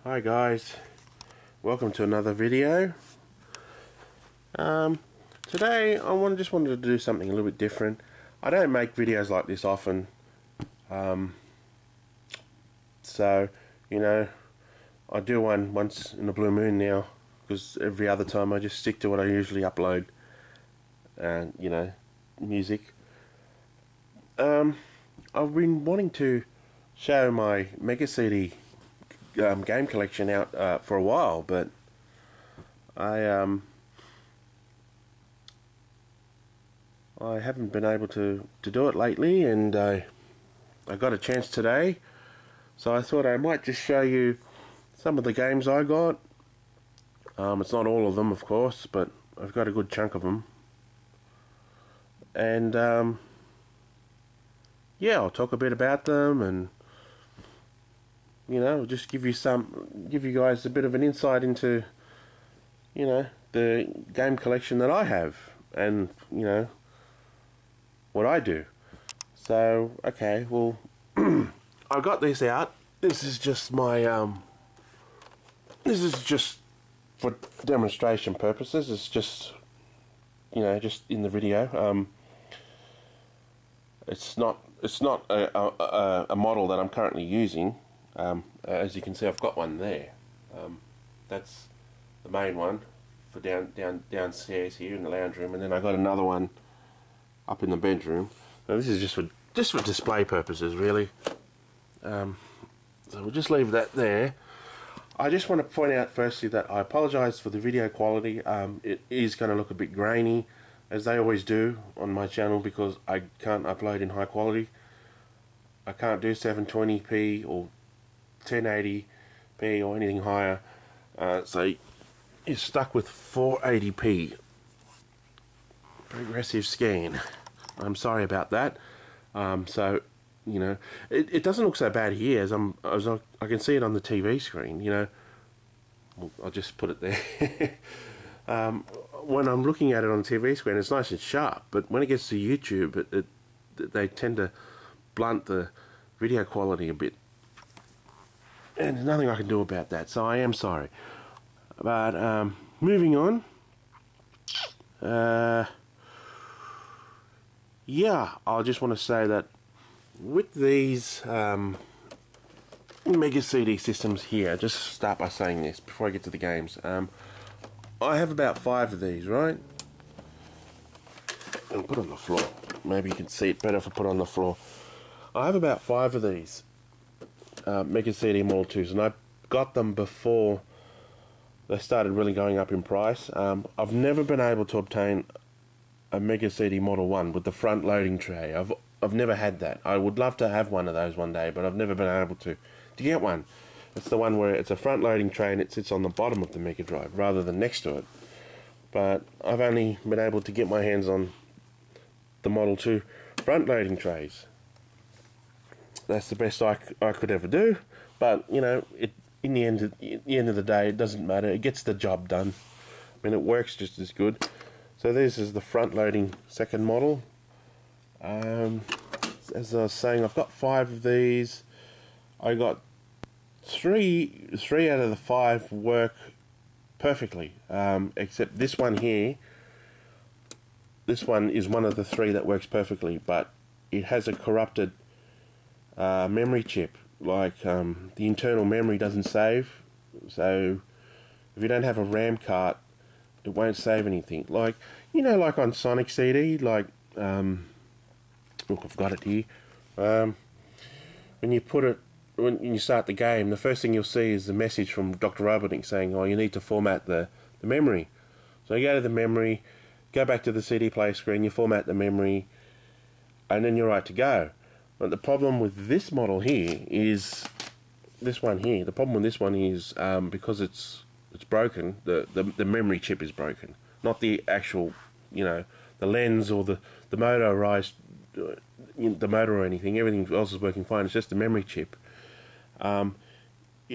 Hi guys, welcome to another video. Today I just wanted to do something a little bit different. I don't make videos like this often, so I do one once in a blue moon now, because every other time I just stick to what I usually upload, and music. I've been wanting to show my Mega CD game collection out for a while, but I haven't been able to do it lately, and I got a chance today, so I thought I might just show you some of the games I got. It's not all of them, of course, but I've got a good chunk of them, and yeah, I'll talk a bit about them, and just give you guys a bit of an insight into the game collection that I have, and what I do. So okay, well, I got this out. This is just my this is just for demonstration purposes. It's just just in the video. It's not a model that I'm currently using. As you can see, I've got one there. That's the main one for downstairs here in the lounge room, and then I got another one up in the bedroom. Now this is just for display purposes, really. So we'll just leave that there. I just want to point out firstly that I apologise for the video quality. It is going to look a bit grainy, as they always do on my channel, because I can't upload in high quality. I can't do 720p or 1080p or anything higher, so you're stuck with 480p progressive scan. I'm sorry about that. So it doesn't look so bad here as I can see it on the TV screen. I'll just put it there. When I'm looking at it on the TV screen, it's nice and sharp, but when it gets to YouTube, they tend to blunt the video quality a bit, and there's nothing I can do about that, so I am sorry. But moving on, yeah, I just want to say that with these Mega CD systems here, just start by saying this before I get to the games. I have about 5 of these, right? I'll put it on the floor. Maybe you can see it better if I put it on the floor. I have about 5 of these Mega CD Model 2s, and I got them before they started really going up in price. I've never been able to obtain a Mega CD Model 1 with the front loading tray. I've never had that. I would love to have one of those one day, but I've never been able to get one. It's the one where it's a front loading tray and it sits on the bottom of the Mega Drive rather than next to it. But I've only been able to get my hands on the Model 2 front loading trays. That's the best I could ever do, but in the end of the day, it doesn't matter. It gets the job done. I mean, it works just as good. So this is the front loading second model. As I was saying, I've got 5 of these. I got three out of the 5 work perfectly, except this one here. This one is one of the 3 that works perfectly, but it has a corrupted memory chip. Like the internal memory doesn't save, so if you don't have a RAM card, it won't save anything. Like like on Sonic CD, like look, I've got it here. When you start the game, the first thing you'll see is the message from Dr. Robotnik saying, "Oh, you need to format the memory." So you go to the memory, go back to the CD play screen, you format the memory, and then you're right to go. But the problem with this model here is this one here. The problem with this one is because it's broken. The memory chip is broken, not the actual the lens or the motorized the motor or anything. Everything else is working fine. It's just the memory chip. The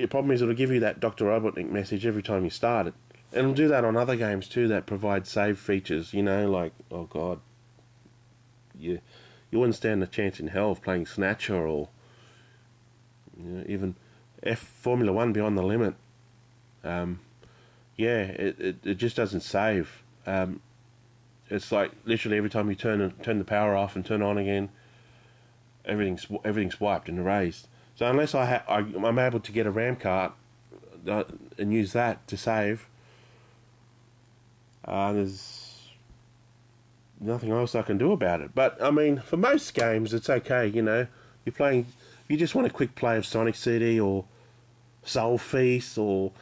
problem is it'll give you that Dr. Robotnik message every time you start it, and it'll do that on other games too that provide save features. Like, oh god, you wouldn't stand a chance in hell of playing Snatcher or even Formula One Beyond the Limit. Yeah, it just doesn't save. It's like literally every time you turn the power off and turn it on again, everything's wiped and erased. So unless I'm able to get a RAM card and use that to save, there's nothing else I can do about it. But I mean, for most games, it's okay. You know, you just want a quick play of Sonic CD or Soul Feast or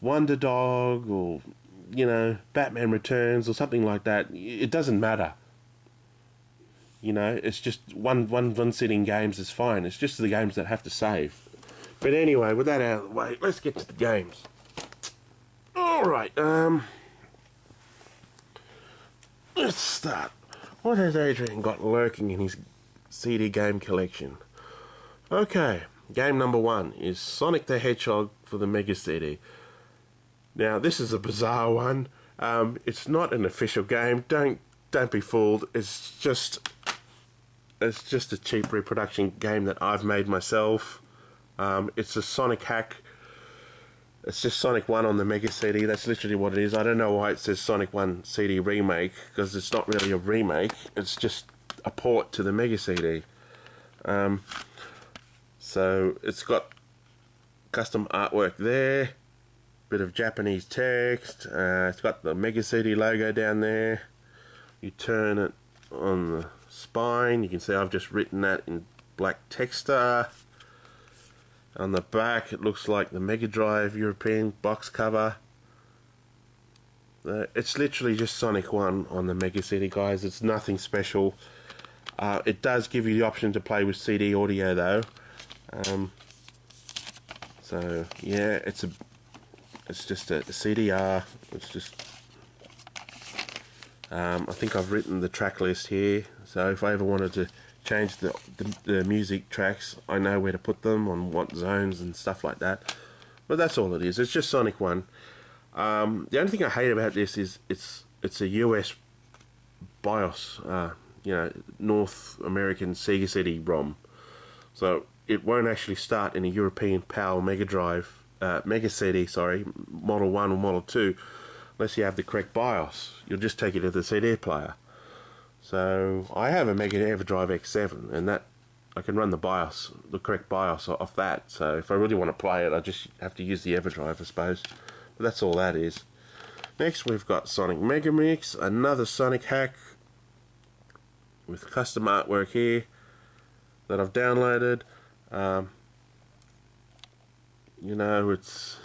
Wonder Dog or, you know, Batman Returns or something like that. It doesn't matter. You know, it's just one sitting games is fine. It's just the games that have to save. But anyway, with that out of the way, let's get to the games. Alright, let's start. What has Adrian got lurking in his CD game collection? Okay, game number 1 is Sonic the Hedgehog for the Mega CD. Now, this is a bizarre one. It's not an official game. Don't be fooled. It's just a cheap reproduction game that I've made myself. It's a Sonic hack. It's just Sonic 1 on the Mega CD. That's literally what it is. I don't know why it says Sonic 1 CD remake, because it's not really a remake. It's just a port to the Mega CD. So it's got custom artwork there. Bit of Japanese text. It's got the Mega CD logo down there. You turn it on the spine. You can see I've just written that in black texter. On the back, it looks like the Mega Drive European box cover. It's literally just Sonic 1 on the Mega CD, guys. It's nothing special. It does give you the option to play with CD audio, though. So yeah, it's just a CDR. It's just I think I've written the track list here, so if I ever wanted to change the music tracks, I know where to put them, on what zones and stuff like that. But that's all it is. It's just Sonic 1. The only thing I hate about this is it's a US BIOS, you know, North American Sega CD ROM, so it won't actually start in a European PAL Mega Drive, Mega CD, sorry, Model 1 or Model 2, unless you have the correct BIOS. You'll just take it to the CD player. So I have a Mega EverDrive X7, and that I can run the BIOS, the correct BIOS off that. So if I really want to play it, I just have to use the EverDrive, I suppose. But that's all that is. Next, we've got Sonic Mega Mix, another Sonic hack with custom artwork here that I've downloaded. You know, it's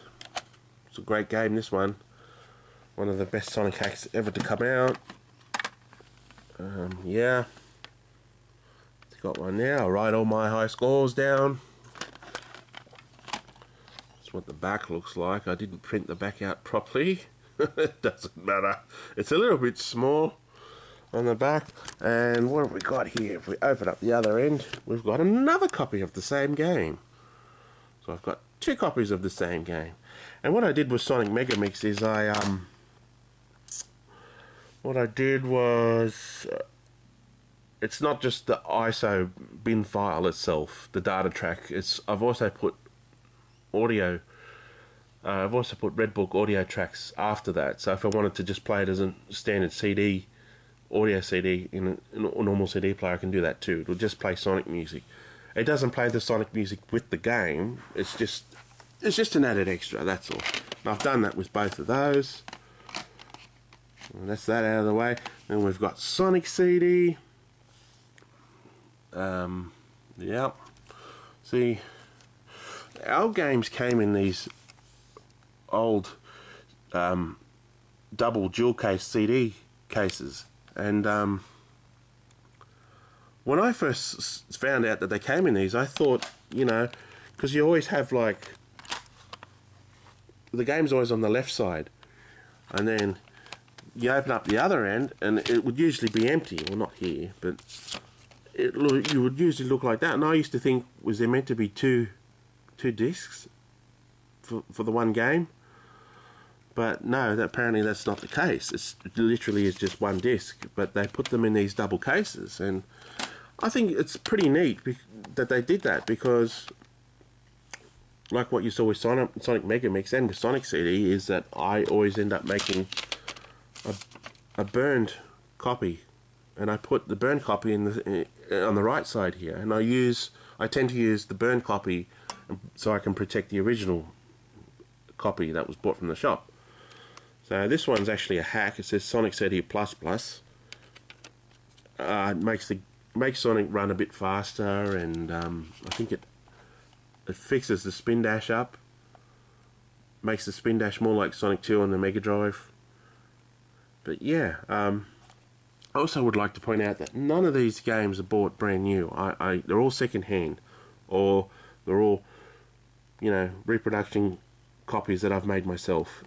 a great game, this one. One of the best Sonic hacks ever to come out. Yeah, got one now. I'll write all my high scores down. That's what the back looks like. I didn't print the back out properly. It doesn't matter. It's a little bit small on the back. And what have we got here? If we open up the other end, we've got another copy of the same game. So I've got 2 copies of the same game. And what I did with Sonic Mega Mix is what I did was, it's not just the ISO bin file itself, the data track. I've also put audio. I've also put Redbook audio tracks after that. So if I wanted to just play it as a standard CD, audio CD in a normal CD player, I can do that too. It'll just play Sonic music. It doesn't play the Sonic music with the game. It's just an added extra. That's all. And I've done that with both of those. And that's that out of the way. Then we've got Sonic CD. Yeah. See, our games came in these old double dual case CD cases, and when I first found out that they came in these, I thought, you know, because you always have like the game's always on the left side, and then you open up the other end and it would usually be empty. Well, not here, but you would usually look like that. And I used to think, was there meant to be two discs for the one game? But no, apparently that's not the case. It literally is just one disc, but they put them in these double cases, and I think it's pretty neat that they did that, because like what you saw with Sonic Mega Mix and with Sonic CD, is that I always end up making a burned copy, and I put the burned copy in on the right side here, and I tend to use the burned copy so I can protect the original copy that was bought from the shop. So this one's actually a hack. It says Sonic CD++. It makes Sonic run a bit faster, and I think it fixes the spin dash up, makes the spin dash more like Sonic 2 on the Mega Drive. But yeah, I also would like to point out that none of these games are bought brand new. They're all second hand, or they're all, you know, reproduction copies that I've made myself.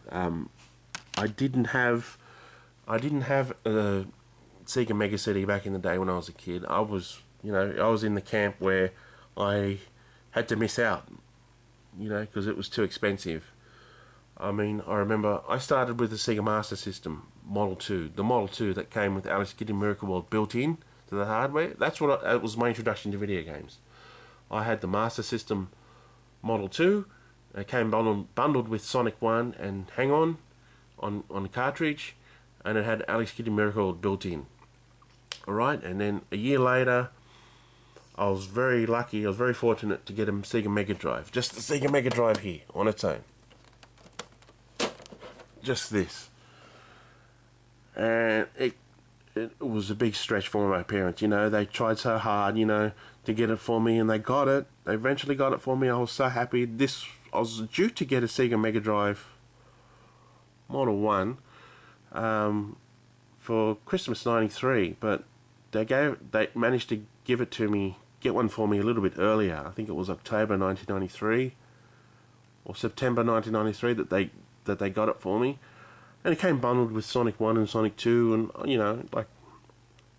I didn't have a Sega Mega CD back in the day when I was a kid. I was in the camp where I had to miss out, you know, because it was too expensive. I mean, I remember I started with the Sega Master System Model 2, the Model 2 that came with Alex Kidd in Miracle World built in to the hardware. That was my introduction to video games. I had the Master System Model 2. It came bundled with Sonic 1 and Hang On the cartridge, and it had Alex Kidd in Miracle World built in. Alright, and then a year later, I was very lucky, I was very fortunate to get a Sega Mega Drive. Just the Sega Mega Drive here, on its own. Just this. And it was a big stretch for my parents, you know. They tried so hard, you know, to get it for me, and they got it. They eventually got it for me. I was so happy. I was due to get a Sega Mega Drive Model 1 for Christmas '93, but they managed to give it to me, get one for me a little bit earlier. I think it was October 1993 or September 1993 that they got it for me, and it came bundled with Sonic 1 and Sonic 2, and you know, like,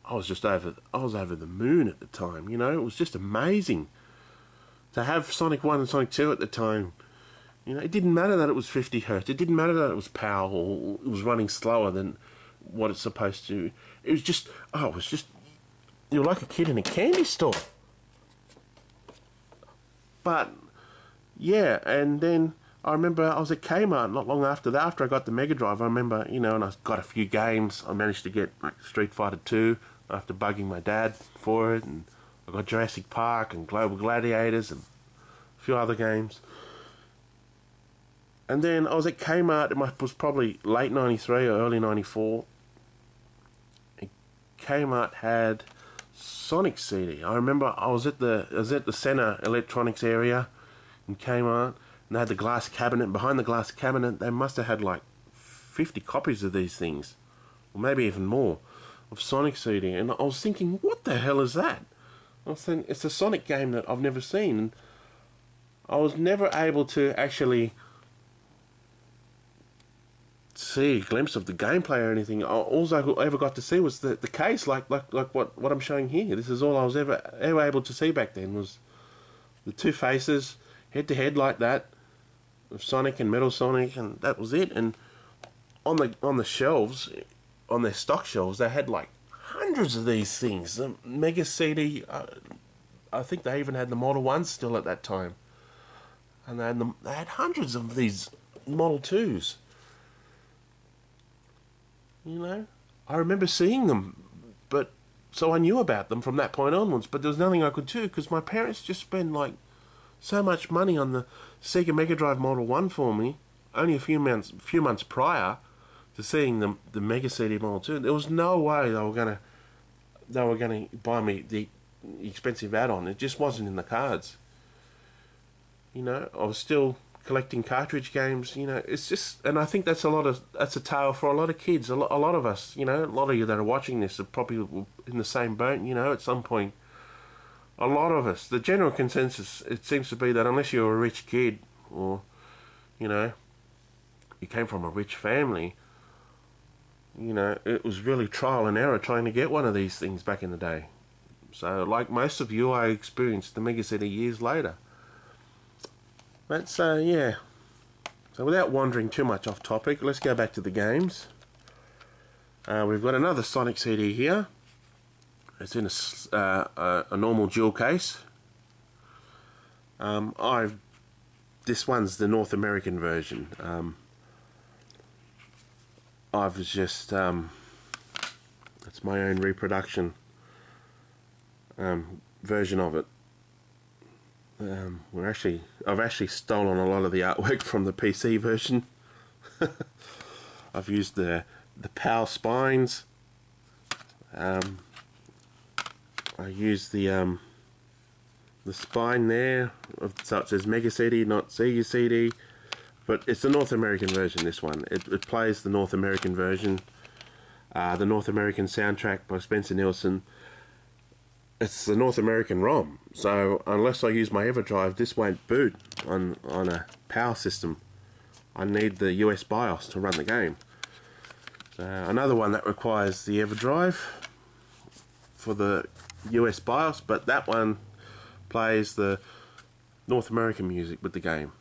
I was over the moon at the time. You know, it was just amazing to have Sonic 1 and Sonic 2 at the time. You know, it didn't matter that it was 50 Hertz. It didn't matter that it was powerful, or it was running slower than what it's supposed to. It was just, you were like a kid in a candy store. But, yeah, and then I remember I was at Kmart not long after that, after I got the Mega Drive. I remember, you know, and I got a few games. I managed to get like Street Fighter 2 after bugging my dad for it, and I got Jurassic Park and Global Gladiators and a few other games. And then I was at Kmart, it was probably late 93 or early 94. And Kmart had Sonic CD. I remember I was at the Center Electronics area in Kmart, and they had the glass cabinet. Behind the glass cabinet, they must have had like 50 copies of these things, or maybe even more, of Sonic CD. And I was thinking, what the hell is that? I was thinking, it's a Sonic game that I've never seen. And I was never able to actually see a glimpse of the gameplay or anything. All I ever got to see was the case, like what I'm showing here. This is all I was ever able to see back then, was the two faces head to head like that of Sonic and Metal Sonic, and that was it. And on the shelves, on their stock shelves, they had like hundreds of these things. The Mega CD, I think they even had the Model 1s still at that time, and they had hundreds of these Model 2s. You know, I remember seeing them, but so I knew about them from that point onwards. But there was nothing I could do, because my parents just spent like so much money on the Sega Mega Drive Model 1 for me, only a few months prior to seeing the Mega CD Model 2. There was no way they were gonna buy me the expensive add-on. It just wasn't in the cards. You know, I was still collecting cartridge games. You know, it's just, and I think that's a tale for a lot of kids. A lot of us, you know, a lot of you that are watching this are probably in the same boat. You know, at some point, a lot of us, the general consensus, it seems to be that unless you're a rich kid, or, you know, you came from a rich family, you know, it was really trial and error trying to get one of these things back in the day. So, like most of you, I experienced the Mega CD years later. But, yeah. So, without wandering too much off topic, let's go back to the games. We've got another Sonic CD here. It's in a normal jewel case. I've this one's the North American version. I've just it's my own reproduction version of it. I've actually stolen a lot of the artwork from the PC version. I've used the PAL spines. I used the spine there, so it says Mega CD, not Sega CD, but it's the North American version. This one, it plays the North American version, the North American soundtrack by Spencer Nielsen. It's the North American ROM, so unless I use my EverDrive, this won't boot on a power system. I need the US BIOS to run the game. Another one that requires the EverDrive for the US BIOS, but that one plays the North American music with the game.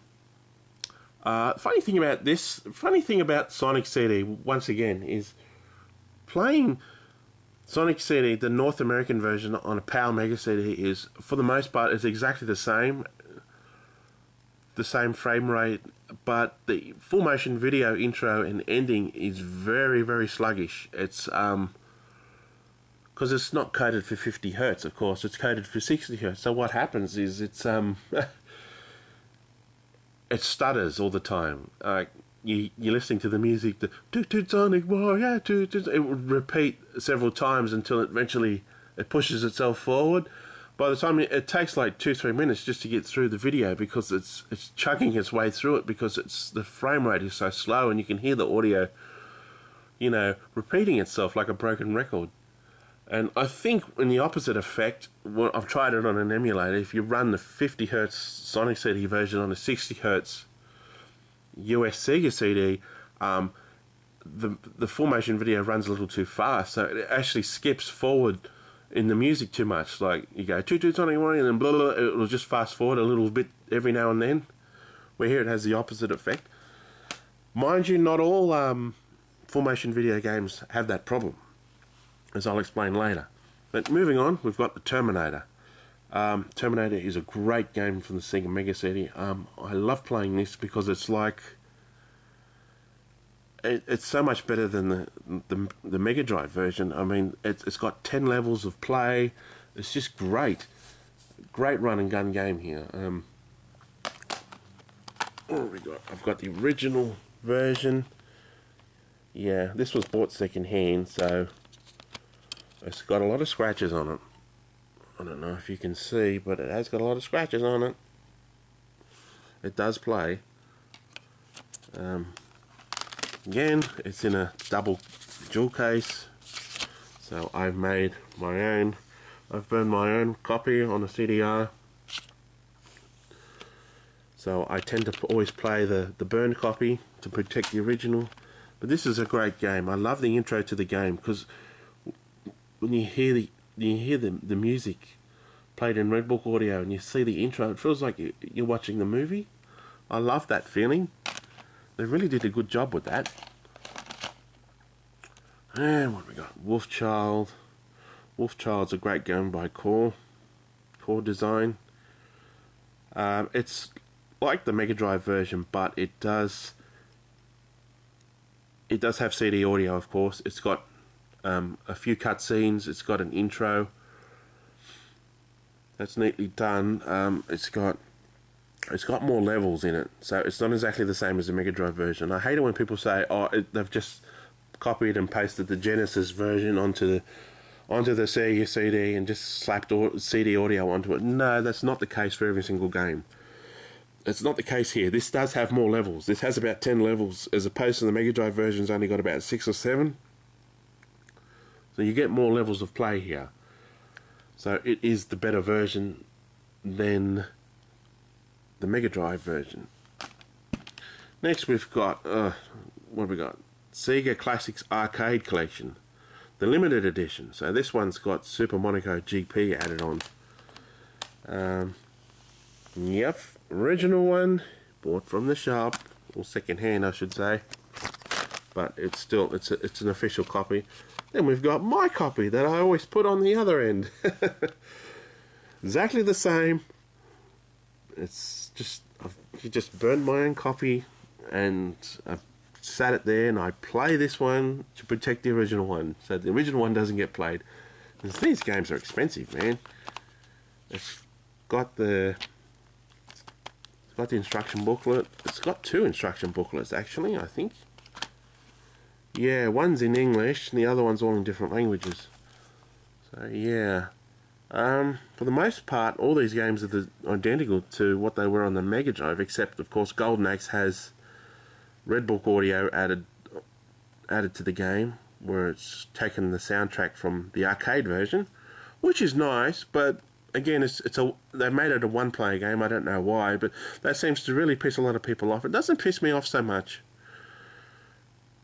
Funny thing about Sonic CD, once again, is playing Sonic CD, the North American version on a PAL Mega CD, is, for the most part, it's exactly the same frame rate, but the full motion video intro and ending is very, very sluggish. It's because it's not coded for 50 Hertz, of course, it's coded for 60 Hertz. So what happens is it stutters all the time. You're listening to the music, the toot Sonic Warrior, toot, it would repeat several times until eventually it pushes itself forward. By the time it takes like 2-3 minutes just to get through the video, because it's chugging its way through it, because the frame rate is so slow, and you can hear the audio, repeating itself like a broken record. And I think in the opposite effect, I've tried it on an emulator. If you run the 50 Hertz Sonic CD version on a 60 Hertz US Sega CD, the full motion video runs a little too fast, so it actually skips forward in the music too much. Like you go toot Sonic Warrior, and then blah blah, it'll just fast forward a little bit every now and then. Where here it has the opposite effect. Mind you, not all full motion video games have that problem, as I'll explain later. But moving on, we've got the Terminator. Terminator is a great game from the Sega Mega CD. I love playing this because it's like it's so much better than the Mega Drive version. I mean, it's got 10 levels of play. It's just great run and gun game here. What have we got? I've got the original version. Yeah, this was bought second hand, so it's got a lot of scratches on it. I don't know if you can see, but it has got a lot of scratches on it. It does play. Again, it's in a double jewel case, so I've made my own. I've burned my own copy on a CDR. So I tend to always play the burned copy to protect the original. But this is a great game. I love the intro to the game, because when you hear the music played in Red Book Audio and you see the intro, it feels like you're watching the movie. I love that feeling. They really did a good job with that. And what have we got? Wolfchild. Wolfchild's a great game by Core Design. It's like the Mega Drive version, but it does have CD audio, of course. It's got a few cutscenes. It's got an intro that's neatly done. It's got more levels in it, so it's not exactly the same as the Mega Drive version. I hate it when people say, "Oh, they've just copied and pasted the Genesis version onto the Sega CD and just slapped CD audio onto it." No, that's not the case for every single game. It's not the case here. This does have more levels. This has about 10 levels, as opposed to the Mega Drive version's only got about 6 or 7. So you get more levels of play here. So it is the better version than the Mega Drive version. Next we've got, what have we got? Sega Classics Arcade Collection. The limited edition. So this one's got Super Monaco GP added on. Yep, original one, bought from the shop, or second hand I should say. But it's still, it's an official copy. Then we've got my copy that I always put on the other end. Exactly the same. it's just I've just burned my own copy, and I've sat it there, and I play this one to protect the original one, so the original one doesn't get played. Because these games are expensive, man. It's got the instruction booklet. It's got 2 instruction booklets actually, I think. Yeah, one's in English and the other one's all in different languages. So yeah. For the most part, all these games are identical to what they were on the Mega Drive, except of course Golden Axe has Red Book audio added to the game, where it's taken the soundtrack from the arcade version, which is nice, but again, they made it a one-player game. I don't know why, but that seems to really piss a lot of people off. It doesn't piss me off so much.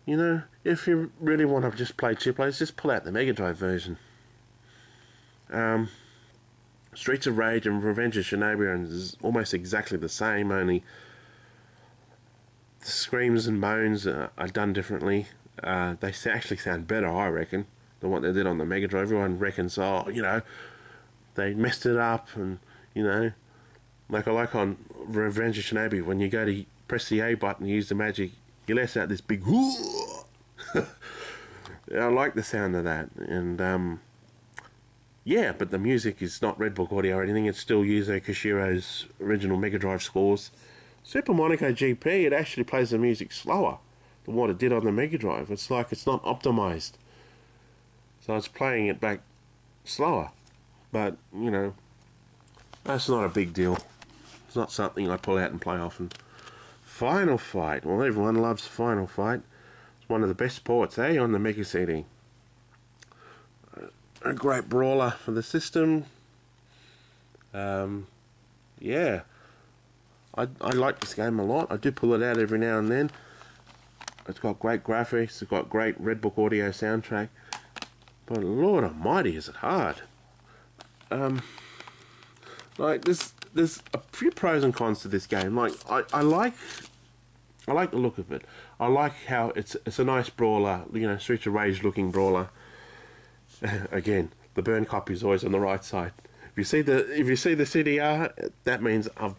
You know, if you really want to just play 2 players, just pull out the Mega Drive version. Streets of Rage and Revenge of Shinobi is almost exactly the same, only the screams and moans are done differently. They actually sound better, I reckon, than what they did on the Mega Drive. Everyone reckons, oh, you know, they messed it up, and, you know, like I like on Revenge of Shinobi, when you go to press the A button and use the magic, you let out this big I like the sound of that, and yeah, but the music is not Red Book audio or anything. It's still Yuzo Koshiro's original Mega Drive scores. Super Monaco GP, it actually plays the music slower than what it did on the Mega Drive. It's like it's not optimized, so it's playing it back slower. But, you know, that's not a big deal. It's not something I pull out and play often. Final Fight. Well, everyone loves Final Fight. It's one of the best ports, on the Mega CD. A great brawler for the system. Yeah. I like this game a lot. I do pull it out every now and then. It's got great graphics. It's got great Red Book audio soundtrack. But Lord Almighty, is it hard. Like there's a few pros and cons to this game. Like I like the look of it. I like how it's a nice brawler, you know, Streets of Rage looking brawler. Again, the burn copy is always on the right side. If you see the CDR, that means I've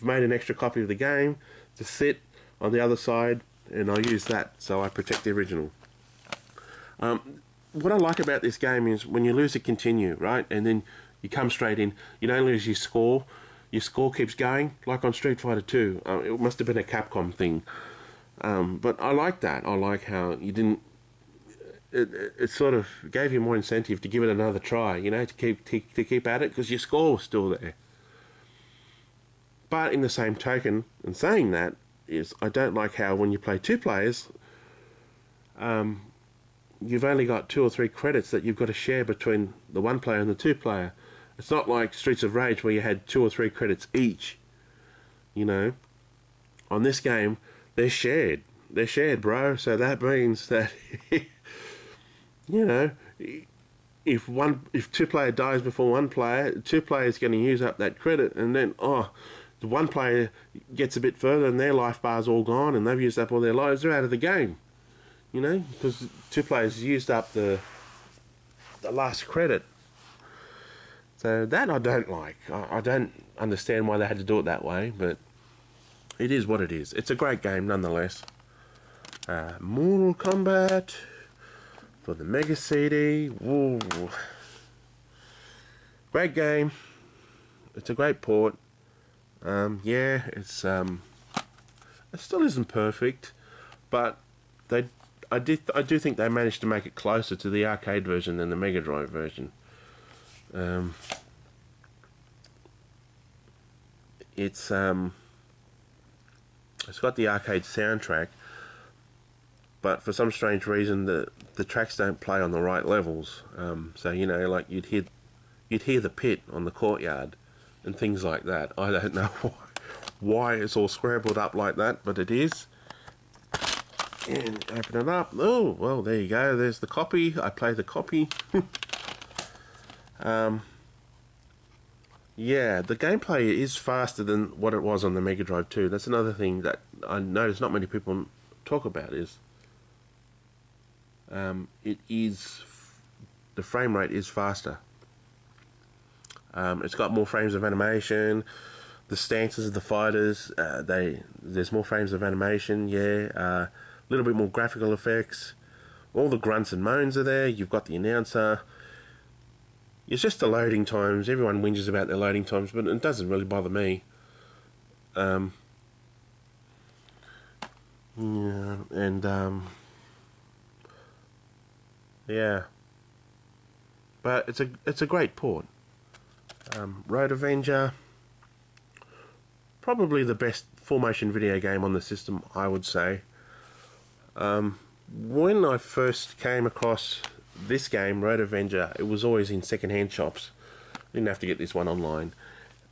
made an extra copy of the game to sit on the other side, and I use that so I protect the original. What I like about this game is when you lose, you continue, right? And then you come straight in. You don't lose your score. Your score keeps going, like on Street Fighter 2. It must have been a Capcom thing. But I like that. I like how you didn't... It sort of gave you more incentive to give it another try, you know, to keep at it, because your score was still there. But in the same token, and saying that, is I don't like how when you play 2 players, you've only got 2 or 3 credits that you've got to share between the 1 player and the 2 player. It's not like Streets of Rage where you had 2 or 3 credits each. You know, on this game they're shared. They're shared, bro. So that means that you know, if 2 player dies before 1 player, 2 players going to use up that credit, and then the 1 player gets a bit further and their life bar's all gone and they've used up all their lives. They're out of the game. You know, because 2 players used up the last credit. So that I don't like. I don't understand why they had to do it that way, but it is what it is. It's a great game nonetheless. Mortal Kombat for the Mega CD. Woo. Great game. It's a great port. Yeah, it still isn't perfect, but I do think they managed to make it closer to the arcade version than the Mega Drive version. It's got the arcade soundtrack, but for some strange reason the tracks don't play on the right levels. So you know, like you'd hear the pit on the courtyard and things like that. I don't know why it's all scrambled up like that, but it is. And open it up. Oh, well, there you go. There's the copy. I play the copy. Yeah, the gameplay is faster than what it was on the Mega Drive 2. That's another thing that I notice not many people talk about is the frame rate is faster. It's got more frames of animation. The stances of the fighters, there's more frames of animation, yeah. A little bit more graphical effects. All the grunts and moans are there. You've got the announcer. It's just the loading times. Everyone whinges about their loading times, but it doesn't really bother me. Yeah, and yeah, but it's a great port. Road Avenger, probably the best full motion video game on the system, I would say. When I first came across this game, Road Avenger, it was always in second-hand shops. Didn't have to get this one online,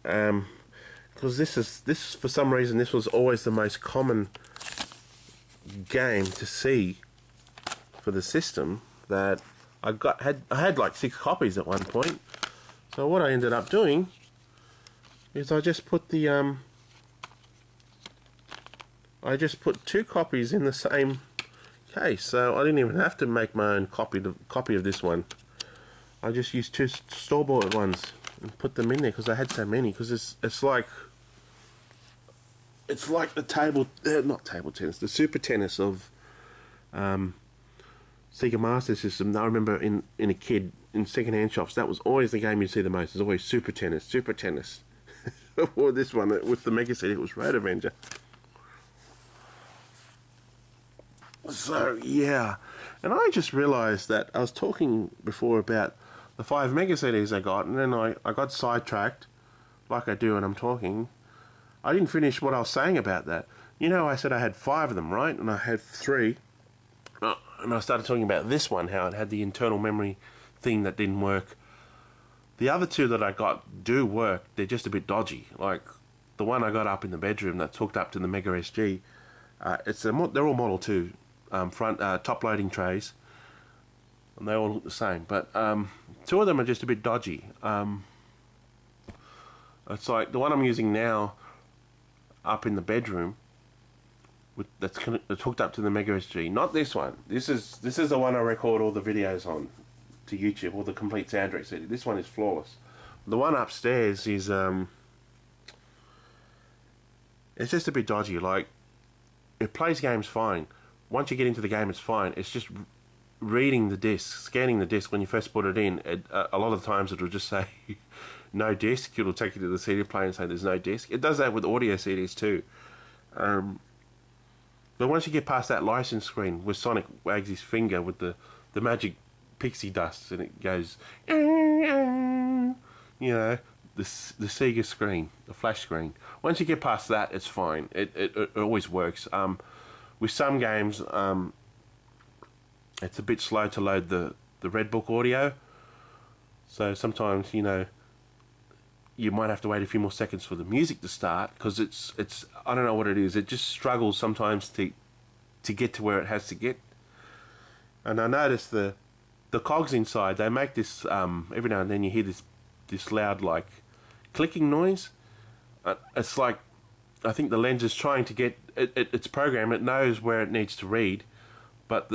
because this for some reason this was always the most common game to see for the system that I had like 6 copies at one point. So what I ended up doing is I just put the I just put 2 copies in the same case, so I didn't even have to make my own copy of this one. I just used 2 store-bought ones and put them in there because I had so many. Because it's like the not table tennis, the super tennis of Sega Master System. I remember in a kid in second-hand shops, that was always the game you'd see the most. It's always super tennis. Or this one with the Mega CD, it was Road Avenger. So yeah, and I just realised that I was talking before about the 5 Mega CDs I got, and then I got sidetracked, like I do when I'm talking. I didn't finish what I was saying about that. You know, I said I had 5 of them, right? And I had 3. And I started talking about this one, how it had the internal memory thing that didn't work. The other 2 that I got do work. They're just a bit dodgy. Like the one I got up in the bedroom that's hooked up to the Mega SG. They're all Model 2 front top loading trays, and they all look the same. But 2 of them are just a bit dodgy. It's like the one I'm using now up in the bedroom that's hooked up to the Mega SG. Not this one. This is the one I record all the videos on to YouTube, all the complete soundtrack CD. This one is flawless. The one upstairs is it's just a bit dodgy. Like, it plays games fine. Once you get into the game, it's fine. It's just reading the disc, scanning the disc when you first put it in. A lot of the times it will just say no disc. It'll take you to the CD player and say there's no disc. It does that with audio CDs too. But once you get past that license screen where Sonic wags his finger with the magic pixie dust and it goes, you know, the Sega screen, the flash screen. Once you get past that, it's fine. It always works. With some games, it's a bit slow to load the Red Book audio. So sometimes, you know, you might have to wait a few more seconds for the music to start, because it's I don't know what it is. It just struggles sometimes to get to where it has to get. And I noticed the cogs inside, they make this every now and then you hear this loud like clicking noise. It's like, I think the lens is trying to get it's programmed. It knows where it needs to read, but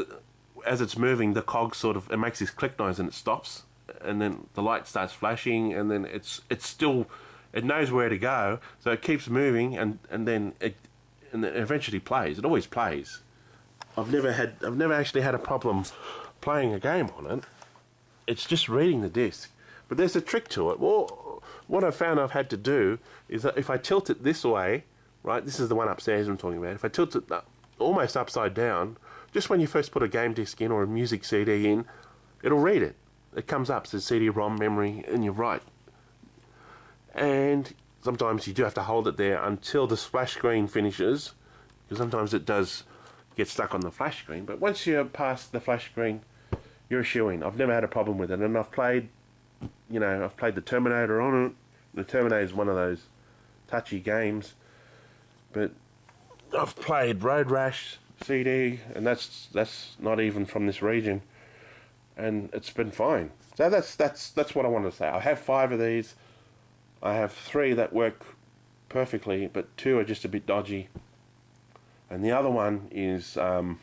as it's moving, the cog it makes this click noise and it stops, and then the light starts flashing, and then it knows where to go, so it keeps moving, and then it eventually plays. It always plays. I've never actually had a problem playing a game on it. It's just reading the disc. But there's a trick to it. Well, what I've found I've had to do is that if I tilt it this way, right, this is the one upstairs I'm talking about, if I tilt it almost upside down, just when you first put a game disc in or a music CD in, it'll read it. It comes up, says CD-ROM memory, and you're right. And sometimes you do have to hold it there until the splash screen finishes, because sometimes it does get stuck on the flash screen. But once you're past the flash screen, you're a shoo-in. I've never had a problem with it, and I've played the Terminator on it. The Terminator is one of those touchy games, but I've played Road Rash CD, and that's not even from this region, and it's been fine. So that's what I wanted to say. I have 5 of these. I have 3 that work perfectly, but 2 are just a bit dodgy, and the other one is for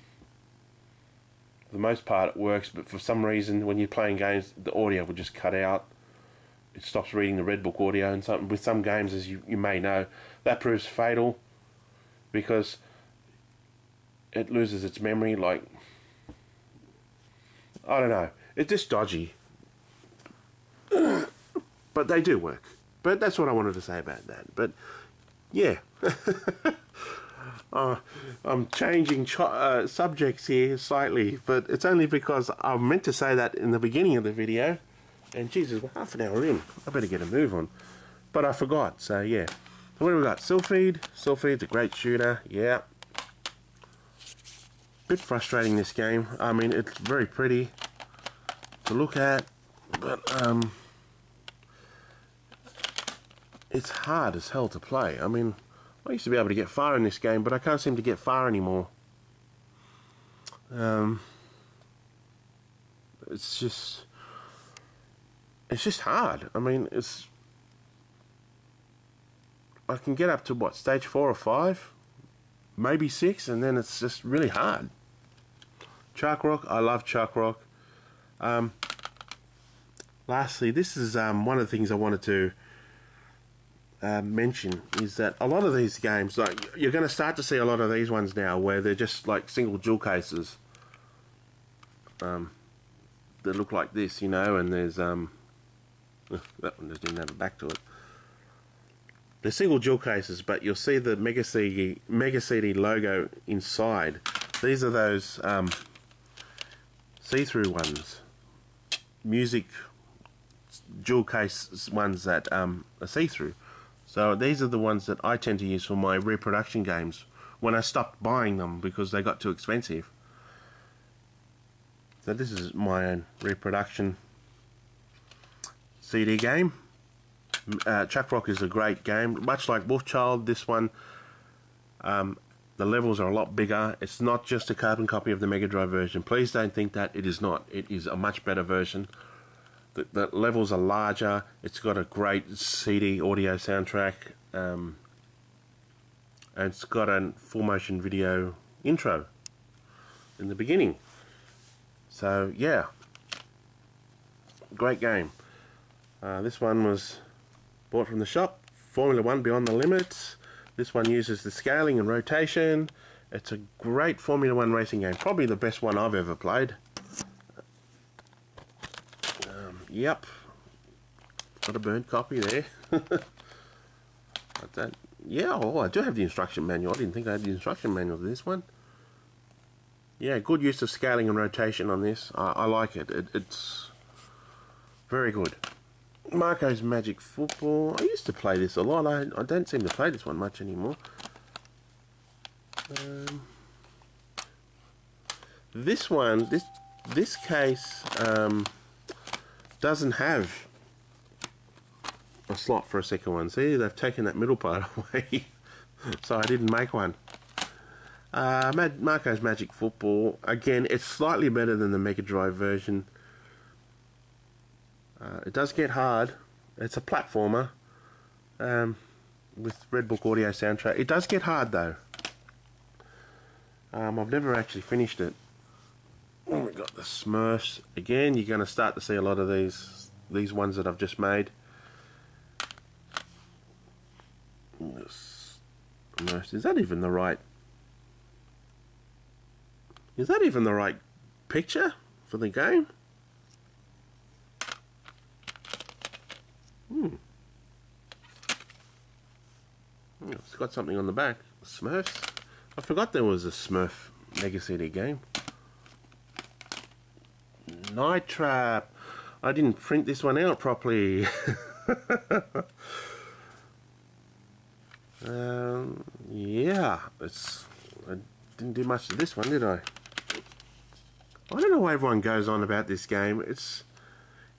the most part it works, but for some reason when you're playing games the audio will just cut out, it stops reading the Red Book audio, and something with some games, as you may know, that proves fatal because it loses its memory. Like, I don't know, it's just dodgy, but they do work. But that's what I wanted to say about that. But yeah. I'm changing subjects here slightly, but it's only because I meant to say that in the beginning of the video, and Jesus, we're half an hour in. I better get a move on, but I forgot. So yeah, so what do we got? Sylphid. Sylphid's a great shooter. Yeah, bit frustrating this game. I mean, it's very pretty to look at, but it's hard as hell to play. I mean, I used to be able to get far in this game, but I can't seem to get far anymore. It's just hard. I mean, I can get up to what, stage 4 or 5, maybe 6, and then it's just really hard. Chuck Rock, I love Chuck Rock. Lastly, this is one of the things I wanted to mention is that a lot of these games, like, you're going to start to see a lot of these ones now where they're just like single jewel cases that look like this, you know, and there's that one just didn't have a back to it. They're single jewel cases, but you'll see the Mega CD logo inside. These are those see-through ones, music jewel case ones that are see-through. So these are the ones that I tend to use for my reproduction games when I stopped buying them because they got too expensive. So this is my own reproduction CD game. Chuck Rock is a great game. Much like Wolfchild, this one, the levels are a lot bigger. It's not just a carbon copy of the Mega Drive version. Please don't think that. It is not. It is a much better version. The levels are larger. It's got a great CD audio soundtrack, and it's got a full motion video intro in the beginning. So yeah, great game. This one was bought from the shop. Formula 1 Beyond the Limits. This one uses the scaling and rotation. It's a great Formula 1 racing game. Probably the best one I've ever played. Yep, got a burnt copy there. Like that. Yeah, oh, I do have the instruction manual. I didn't think I had the instruction manual for this one. Yeah, good use of scaling and rotation on this. I like it. It's very good. Marco's Magic Football. I used to play this a lot. I don't seem to play this one much anymore. This one, this case doesn't have a slot for a second one. See, they've taken that middle part away, so I didn't make one. Marco's Magic Football. Again, it's slightly better than the Mega Drive version. It does get hard. It's a platformer with Red Book audio soundtrack. It does get hard though. I've never actually finished it. Oh, we got the Smurfs again. You're going to start to see a lot of these ones that I've just made. Smurfs. Is that even the right? Is that even the right picture for the game? It's got something on the back. Smurfs. I forgot there was a Smurf Mega CD game. Night Trap. I didn't print this one out properly. Yeah, I didn't do much to this one, did I? I don't know why everyone goes on about this game.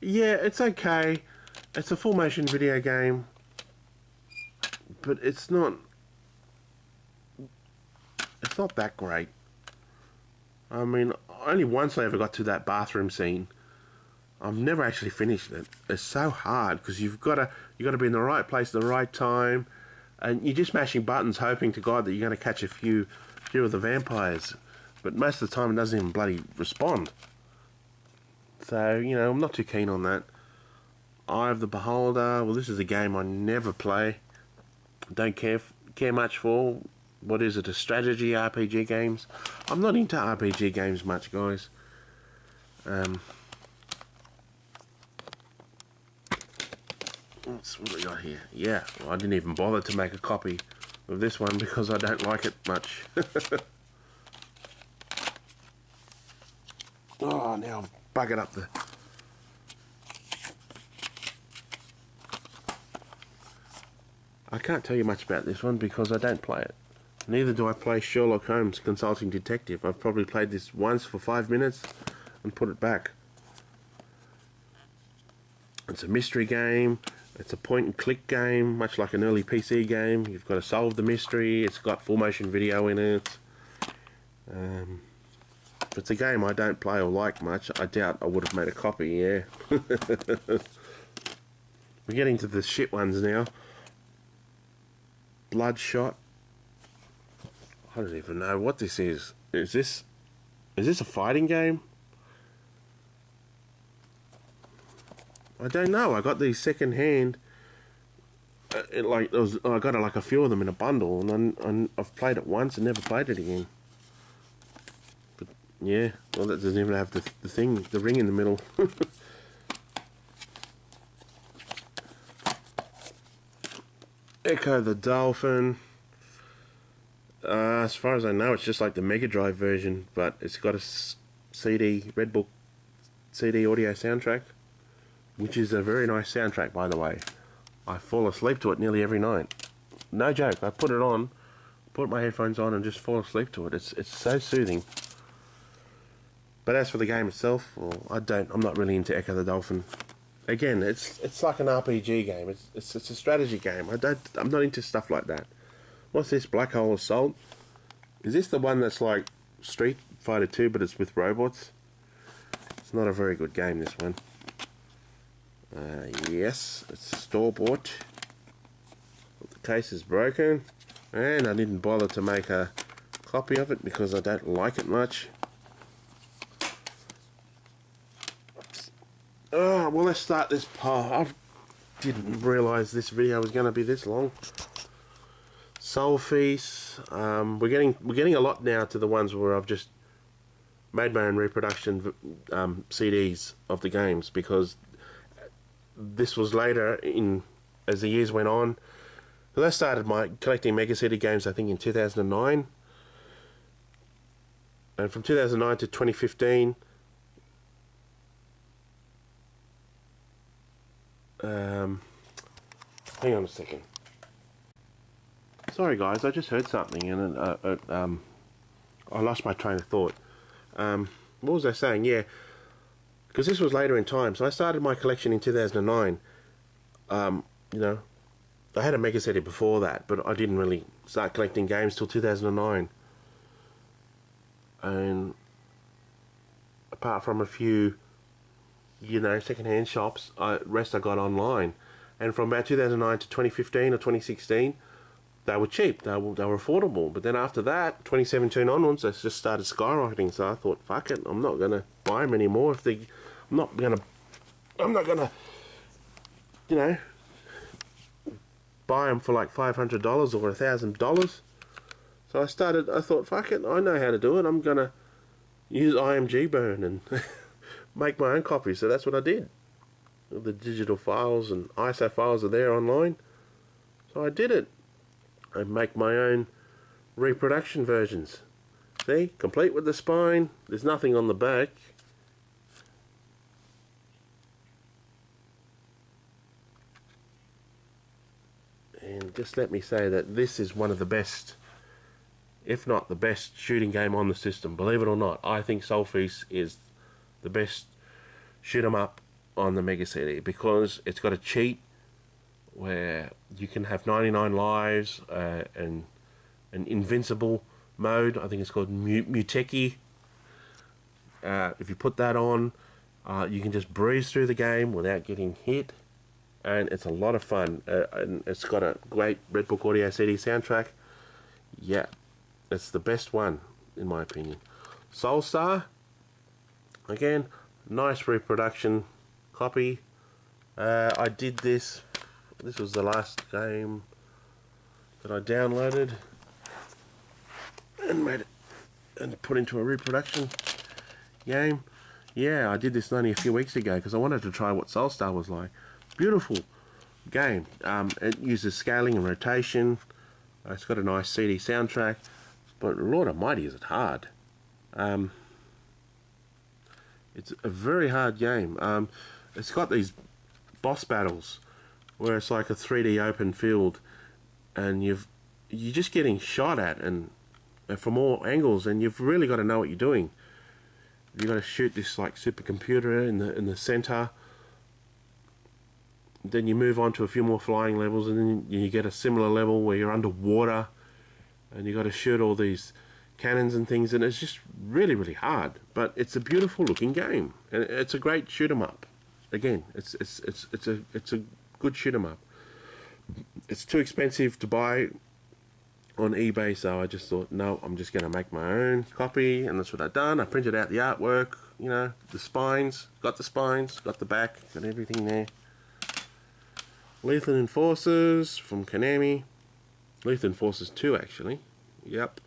Yeah, it's okay. It's a full motion video game, but it's not that great. I mean, only once I ever got to that bathroom scene. I've never actually finished it. It's so hard because you've got to be in the right place at the right time, and you're just mashing buttons, hoping to God that you're going to catch a few of the vampires. But most of the time, it doesn't even bloody respond. So, you know, I'm not too keen on that. Eye of the Beholder. Well, this is a game I never play. Don't care much for. What is it? A strategy RPG games? I'm not into RPG games much, guys. What do we got here? Yeah, well, I didn't even bother to make a copy of this one because I don't like it much. Oh, now I've buggered up the... I can't tell you much about this one because I don't play it. Neither do I play Sherlock Holmes Consulting Detective. I've probably played this once for 5 minutes and put it back. It's a mystery game. It's a point and click game, much like an early PC game. You've got to solve the mystery. It's got full motion video in it. If it's a game I don't play or like much, I doubt I would have made a copy, yeah. We're getting to the shit ones now. Bloodshot. I don't even know what this is. Is this a fighting game? I don't know. I got these second hand. I got like a few of them in a bundle, and I've played it once and never played it again. But yeah, well, that doesn't even have the ring in the middle. Echo the Dolphin. As far as I know, it's just like the Mega Drive version, but it's got a CD, Red Book CD audio soundtrack, which is a very nice soundtrack, by the way. I fall asleep to it nearly every night. No joke. I put it on, put my headphones on, and just fall asleep to it. It's so soothing. But as for the game itself, well, I'm not really into Echo the Dolphin. Again, it's like an RPG game. It's a strategy game. I'm not into stuff like that. What's this? Black Hole Assault? Is this the one that's like Street Fighter 2, but it's with robots? It's not a very good game, this one. Yes, it's store-bought. The case is broken, and I didn't bother to make a copy of it because I don't like it much. Oh, well, let's start this part. I didn't realise this video was going to be this long. Soul Feast. We're getting a lot now to the ones where I've just made my own reproduction CDs of the games, because this was later as the years went on. Well, I started my collecting Mega CD games, I think, in 2009, and from 2009 to 2015. Hang on a second. Sorry guys, I just heard something and I lost my train of thought. What was I saying? Yeah, because this was later in time. So I started my collection in 2009. You know, I had a Mega CD before that, but I didn't really start collecting games till 2009. And apart from a few, you know, second-hand shops, rest I got online. And from about 2009 to 2015 or 2016, they were cheap, they were affordable. But then after that, 2017 onwards, they just started skyrocketing. So I thought, fuck it, I'm not gonna buy them anymore. I'm not gonna, you know, buy them for like $500 or $1,000. So I thought, fuck it, I know how to do it. I'm gonna use IMG Burn and make my own copies. So that's what I did. The digital files and ISO files are there online. So I did it. I make my own reproduction versions. See, complete with the spine. There's nothing on the back. And just let me say that this is one of the best, if not the best, shooting game on the system. Believe it or not, I think Soul Feast is the best shoot 'em up on the Mega CD, because it's got a cheat where you can have 99 lives and an invincible mode. I think it's called Muteki. If you put that on, you can just breeze through the game without getting hit, and it's a lot of fun. And it's got a great Red Book Audio CD soundtrack. Yeah, it's the best one in my opinion. Soulstar, again, nice reproduction copy. I did this. This was the last game that I downloaded and made it and put into a reproduction game. Yeah, I did this only a few weeks ago because I wanted to try what Soulstar was like. Beautiful game. It uses scaling and rotation. It's got a nice CD soundtrack, but Lord Almighty, is it hard. It's a very hard game. It's got these boss battles where it's like a 3D open field, and you're just getting shot at and from all angles, and you've really got to know what you're doing. You've got to shoot this like supercomputer in the center. Then you move on to a few more flying levels, and then you get a similar level where you're underwater, and you got to shoot all these cannons and things, and it's just really, really hard. But it's a beautiful looking game, and it's a great shoot 'em up. Again, it's a good shoot 'em up. It's too expensive to buy on eBay, so I just thought, no, I'm just going to make my own copy, and that's what I've done. I printed out the artwork, you know, the spines, got the back, got everything there. Lethal Enforcers from Konami. Lethal Enforcers 2, actually. Yep.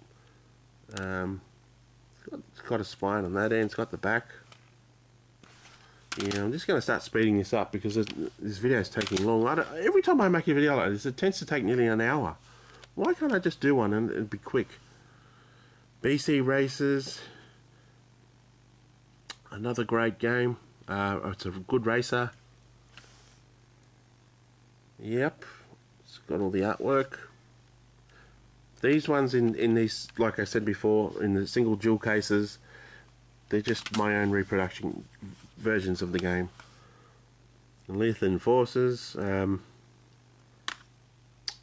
It's got a spine on that end, it's got the back. Yeah, I'm just going to start speeding this up because this video is taking long. Every time I make a video like this, it tends to take nearly an hour. Why can't I just do one and it'd be quick? BC Racers. Another great game. It's a good racer. Yep. It's got all the artwork. These ones in these, like I said before, in the single jewel cases, they're just my own reproduction versions of the game. The Lethal Enforcers.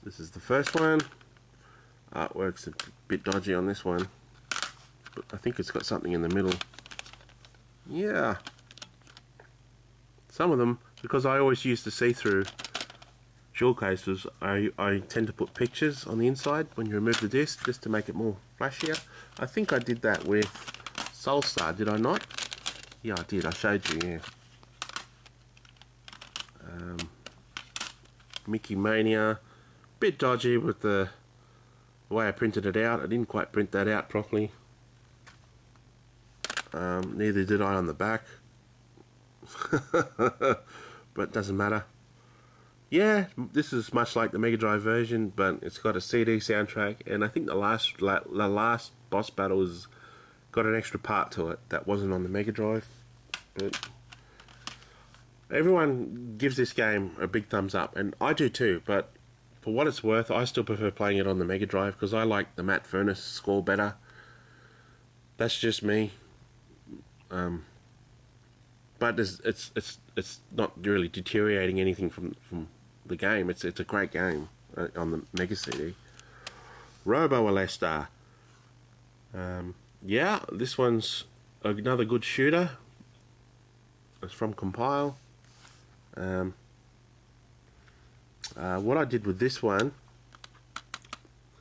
This is the first one. Artwork's a bit dodgy on this one, but I think it's got something in the middle. Yeah. Some of them, because I always use the see-through jewel cases, I tend to put pictures on the inside when you remove the disc, just to make it more flashier. I think I did that with Soulstar, did I not? Yeah, I did. I showed you, yeah. Mickey Mania. Bit dodgy with the way I printed it out. I didn't quite print that out properly. Neither did I on the back. But it doesn't matter. Yeah, this is much like the Mega Drive version, but it's got a CD soundtrack, and I think the last boss battle has got an extra part to it that wasn't on the Mega Drive. But everyone gives this game a big thumbs up, and I do too, but for what it's worth, I still prefer playing it on the Mega Drive because I like the Matt Furniss score better. That's just me. But it's not really deteriorating anything from the game. It's a great game on the Mega CD. Robo Alestar. Yeah, this one's another good shooter. It's from Compile. What I did with this one,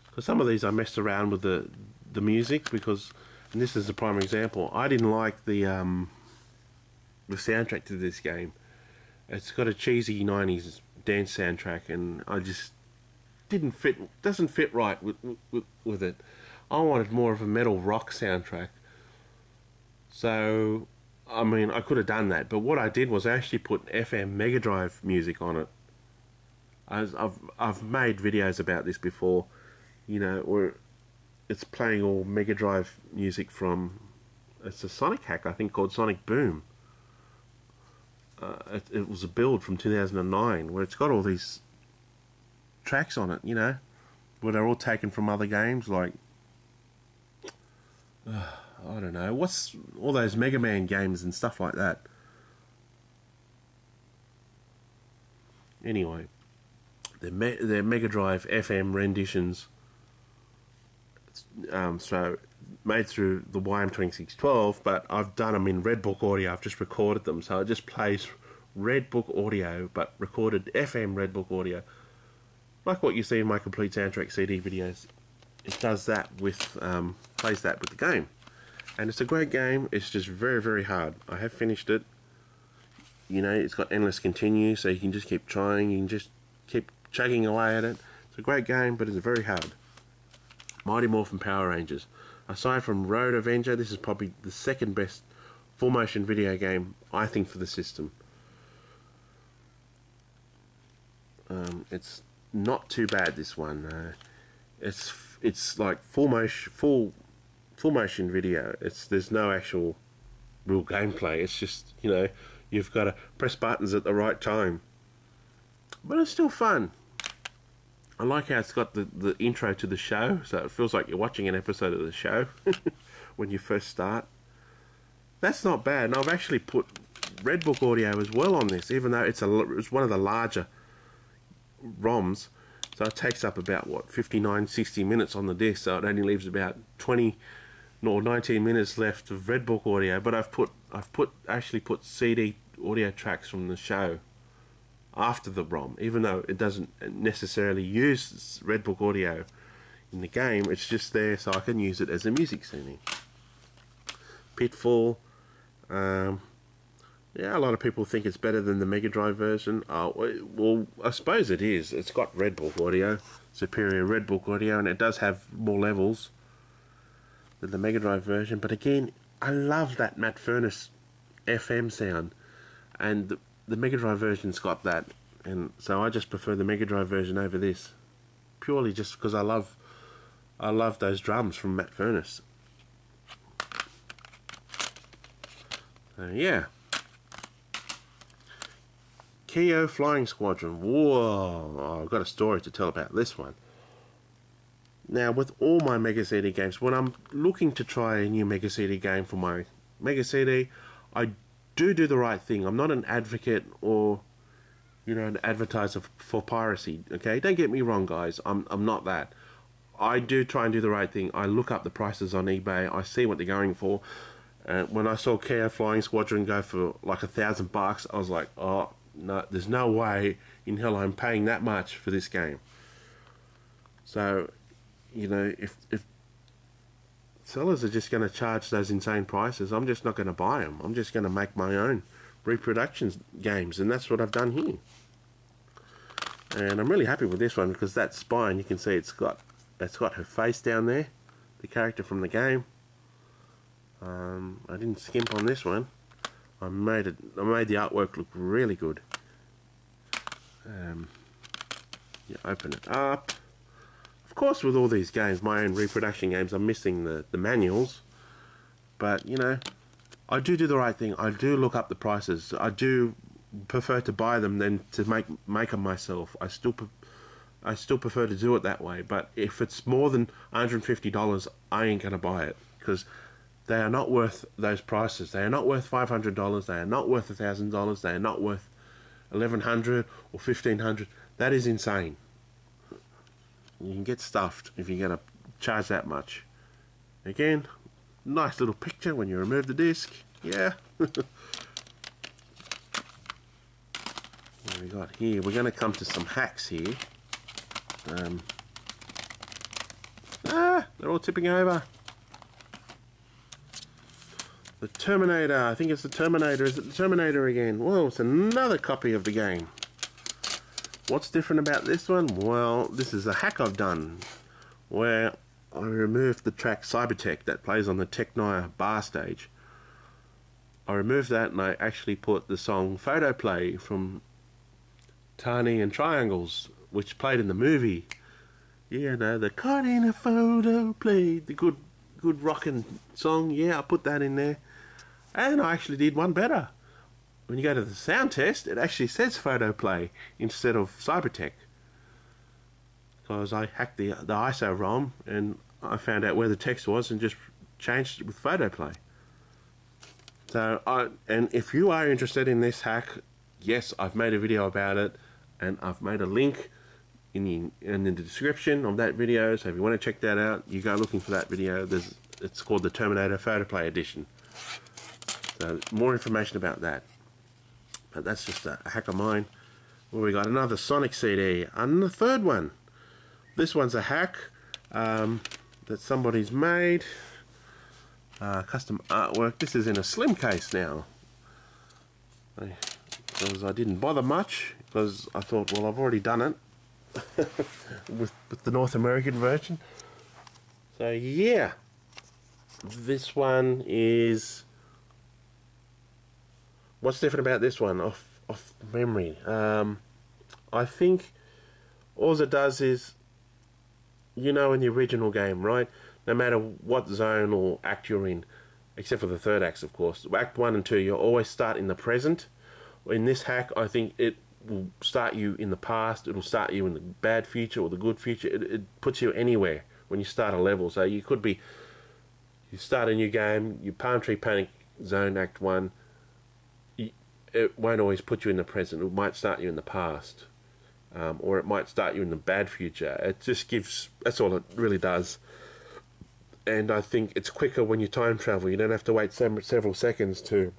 because some of these I messed around with the music, because, and this is a prime example, I didn't like the soundtrack to this game. It's got a cheesy 90s dance soundtrack, and I just doesn't fit right with it. I wanted more of a metal rock soundtrack. So, I mean, I could have done that, but what I did was I actually put FM Mega Drive music on it. I've made videos about this before, you know, where it's playing all Mega Drive music from, it's a Sonic hack, I think, called Sonic Boom. It was a build from 2009 where it's got all these tracks on it, you know, where they're all taken from other games, like, I don't know, what's all those Mega Man games and stuff like that. Anyway, they're Mega Drive FM renditions, so made through the YM2612, but I've done them in Red Book Audio. I've just recorded them, so it just plays Red Book Audio, but recorded FM Red Book Audio, like what you see in my complete soundtrack CD videos. It does that with plays that with the game, and it's a great game. It's just very, very hard. I have finished it. you know, it's got endless continue, so you can just keep trying, you can just keep chugging away at it. It's a great game, but it's very hard. Mighty Morphin Power Rangers. Aside from Road Avenger, this is probably the second best full motion video game, I think, for the system. It's not too bad, this one. It's like full motion video. There's no actual real gameplay. It's just, you know, you've got to press buttons at the right time. But it's still fun. I like how it's got the intro to the show, so it feels like you're watching an episode of the show when you first start. That's not bad, and I've actually put Redbook audio as well on this, even though it's one of the larger ROMs, so it takes up about, what, 59-60 minutes on the disc, so it only leaves about 20 or 19 minutes left of Redbook audio. But I've actually put CD audio tracks from the show after the ROM, even though it doesn't necessarily use Redbook audio in the game. It's just there so I can use it as a music CD. Pitfall. Yeah, a lot of people think it's better than the Mega Drive version. Well, I suppose it is. It's got Redbook audio, superior Redbook audio, and it does have more levels than the Mega Drive version. But again, I love that Matt Furniss FM sound, and the Mega Drive version's got that, and so I just prefer the Mega Drive version over this, purely just because I love those drums from Matt Furniss. Yeah. Kyo Flying Squadron. Whoa, oh, I've got a story to tell about this one. Now, with all my Mega CD games, when I'm looking to try a new Mega CD game for my Mega CD, I do the right thing. I'm not an advocate or, you know, an advertiser for piracy. Okay, don't get me wrong, guys. I'm not that. I do try and do the right thing. I look up the prices on eBay. I see what they're going for. When I saw Kyo Flying Squadron go for like $1,000, I was like, oh no, there's no way in hell I'm paying that much for this game. So, you know, if sellers are just going to charge those insane prices, I'm just not going to buy them. I'm just going to make my own reproduction games, and that's what I've done here. And I'm really happy with this one because that spine, you can see it's got her face down there, the character from the game. I didn't skimp on this one. I made the artwork look really good. You open it up. Of course, with all these games, my own reproduction games, I'm missing the manuals. But, you know, I do the right thing. I do look up the prices. I do prefer to buy them than to make them myself. I still prefer to do it that way. But if it's more than $150, I ain't going to buy it. Because they are not worth those prices. They are not worth $500. They are not worth $1,000. They are not worth $1,100 or $1,500. That is insane. You can get stuffed if you're going to charge that much. Again, nice little picture when you remove the disc. Yeah. What we got here? We're going to come to some hacks here. They're all tipping over. The Terminator. I think it's the Terminator. Is it the Terminator again? Well, it's another copy of the game. What's different about this one? Well, this is a hack I've done where I removed the track Cybertech that plays on the Technia bar stage. I removed that and I actually put the song Photoplay from Tiny and Triangles, which played in the movie. Yeah, no, the caught in a photo played, the good rockin' song. Yeah, I put that in there. And I actually did one better. When you go to the sound test, it actually says Photoplay instead of Cybertech. Because I hacked the ISO ROM and I found out where the text was and just changed it with Photoplay. So, and if you are interested in this hack, yes, I've made a video about it, and I've made a link in the description of that video. So if you want to check that out, you go looking for that video. It's called the Terminator Photoplay Edition. So more information about that. But that's just a hack of mine. Well, we got another Sonic CD, and the third one. This one's a hack that somebody's made. Custom artwork. This is in a slim case now. because I didn't bother much, because I thought, well, I've already done it with the North American version. So yeah, this one is... What's different about this one off memory? I think all it does is, you know, in the original game, right? No matter what zone or act you're in, except for the third act, of course. Act 1 and 2, you always start in the present. In this hack, I think it will start you in the past, it'll start you in the bad future or the good future. It puts you anywhere when you start a level. So you could be, you start a new game, you Palm Tree Panic Zone Act 1, it won't always put you in the present, it might start you in the past. Or it might start you in the bad future. It just gives, that's all it really does. And I think it's quicker when you time travel. You don't have to wait several seconds to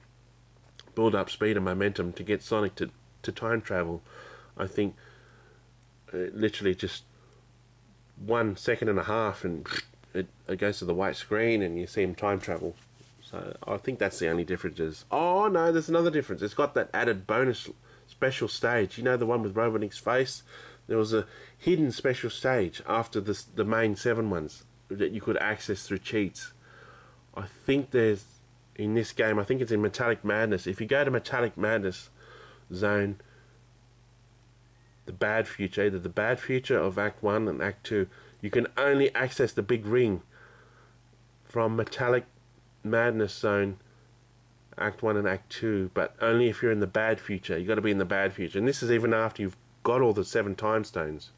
build up speed and momentum to get Sonic to time travel. I think literally just 1.5 seconds and it goes to the white screen and you see him time travel. So I think that's the only difference. Oh no, there's another difference. It's got that added bonus special stage. You know, the one with Robotnik's face? There was a hidden special stage after the main 7 ones that you could access through cheats. I think there's, in this game, I think it's in Metallic Madness. If you go to Metallic Madness Zone, the bad future, either the bad future of Act 1 and Act 2, you can only access the big ring from Metallic Madness Zone Act 1 and Act 2, but only if you're in the bad future. You've got to be in the bad future. And this is even after you've got all the 7 time stones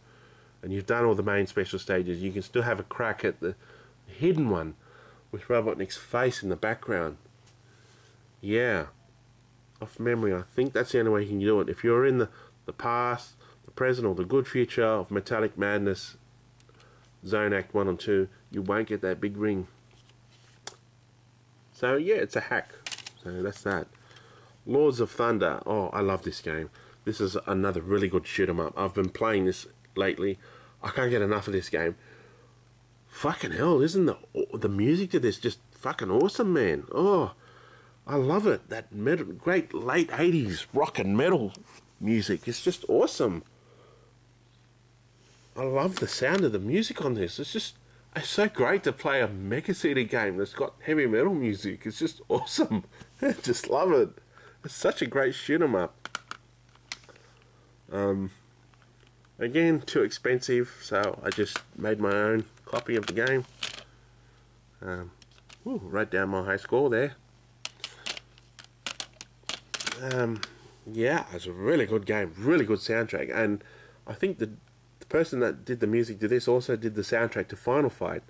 and you've done all the main special stages. You can still have a crack at the hidden one with Robotnik's face in the background. Yeah, off memory, I think that's the only way you can do it. If you're in the past, the present, or the good future of Metallic Madness Zone Act 1 and 2, you won't get that big ring. So yeah, it's a hack. So that's that. Lords of Thunder. Oh, I love this game. This is another really good shoot 'em up. I've been playing this lately. I can't get enough of this game. Fucking hell, isn't the music to this just fucking awesome, man? Oh, I love it. That metal, great late 80s rock and metal music. It's just awesome. I love the sound of the music on this. It's so great to play a Mega CD game that's got heavy metal music. It's just awesome. I just love it. It's such a great shoot 'em up. Again, too expensive, so I just made my own copy of the game. Wrote down my high score there. Yeah, it's a really good game, really good soundtrack, and I think the person that did the music to this also did the soundtrack to Final Fight.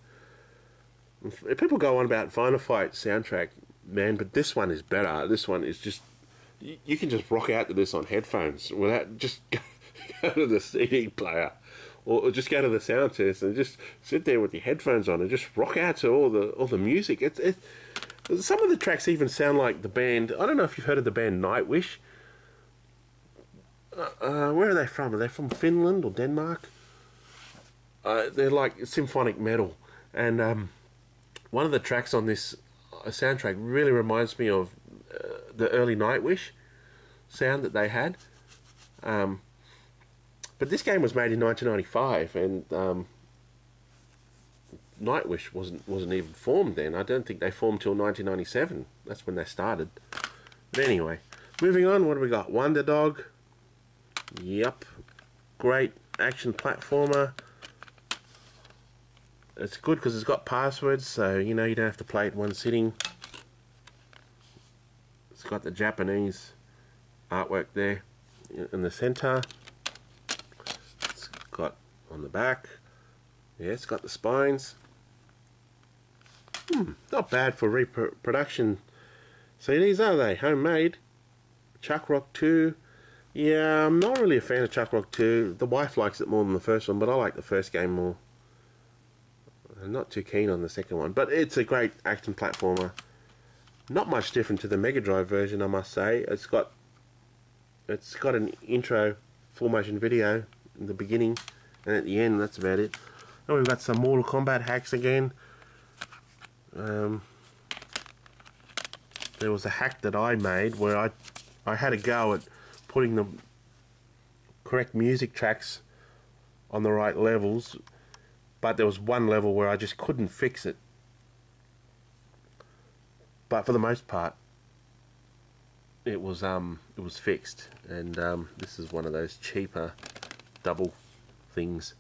People go on about Final Fight soundtrack, man, but this one is better. This one is just, you can just rock out to this on headphones without, just go to the CD player or just go to the sound test and just sit there with your headphones on and just rock out to all the music. It's some of the tracks even sound like the band. I don't know if you've heard of the band Nightwish. Where are they from? Are they from Finland or Denmark? They're like symphonic metal, and one of the tracks on this soundtrack really reminds me of the early Nightwish sound that they had. But this game was made in 1995, and Nightwish wasn't even formed then. I don't think they formed till 1997. That's when they started. But anyway, moving on. What do we got? Wonder Dog. Yep, great action platformer. It's good because it's got passwords, so you know you don't have to play it one sitting. It's got the Japanese artwork there in the center. It's got on the back, yeah, it's got the spines. Not bad for reproduction CDs, are they? Homemade. Chuck Rock 2. Yeah, I'm not really a fan of Chuck Rock 2. The wife likes it more than the first one, but I like the first game more. I'm not too keen on the second one, but it's a great action platformer. Not much different to the Mega Drive version, I must say. It's got an intro full motion video in the beginning, and at the end, that's about it. And we've got some Mortal Kombat hacks again. There was a hack that I made where I had a go at putting the correct music tracks on the right levels, but there was one level where I just couldn't fix it. But for the most part, it was fixed, and this is one of those cheaper double things.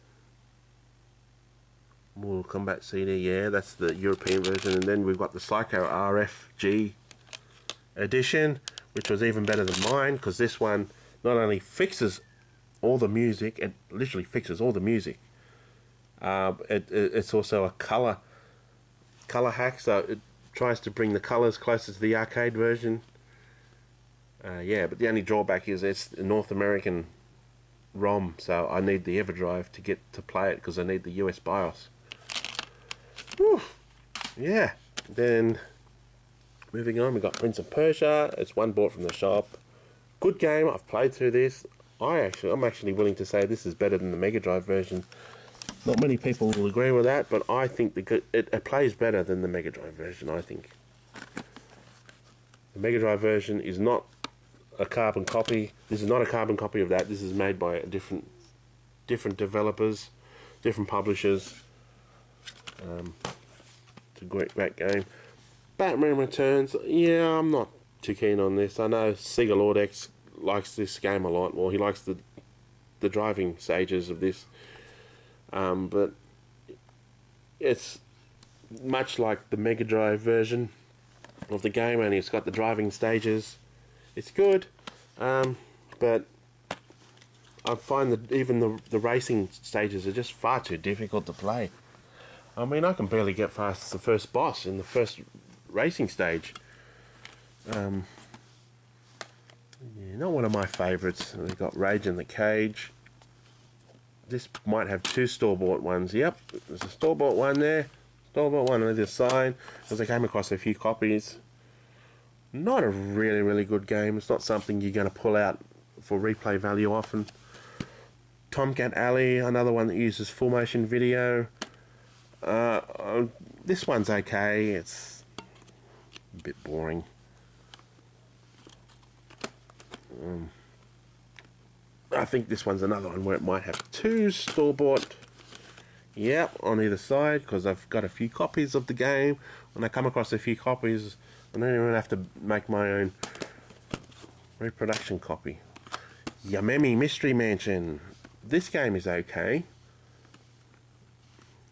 Mortal Kombat CD, yeah, that's the European version, and then we've got the Psycho RFG edition, which was even better than mine, because this one not only fixes all the music, it literally fixes all the music. It's also a color hack, so it tries to bring the colors closer to the arcade version. Yeah, but the only drawback is it's a North American ROM, so I need the EverDrive to get to play it, because I need the US BIOS. Whew. Yeah, then moving on, we got Prince of Persia. It's one bought from the shop. Good game. I've played through this. I'm actually willing to say this is better than the Mega Drive version. Not many people will agree with that, but I think it plays better than the Mega Drive version. I think the Mega Drive version is not a carbon copy. This is not a carbon copy of that. This is made by different developers, different publishers. It's a great game. Batman Returns. Yeah, I'm not too keen on this. I know Sega Lordex likes this game a lot. Well, he likes the driving stages of this. But it's much like the Mega Drive version of the game, only it's got the driving stages. It's good, but I find that even the racing stages are just far too difficult to play. I mean, I can barely get past the first boss in the first racing stage. Yeah, not one of my favourites. We've got Rage in the Cage. This might have two store-bought ones. Yep, there's a store-bought one there. Store-bought one on either side. Because I came across a few copies. Not a really good game. It's not something you're going to pull out for replay value often. Tomcat Alley, another one that uses full motion video. This one's okay. It's a bit boring. I think this one's another one where it might have two store-bought, yep, on either side, because I've got a few copies of the game. When I come across a few copies, I don't even have to make my own reproduction copy. Yamemi Mystery Mansion. This game is okay.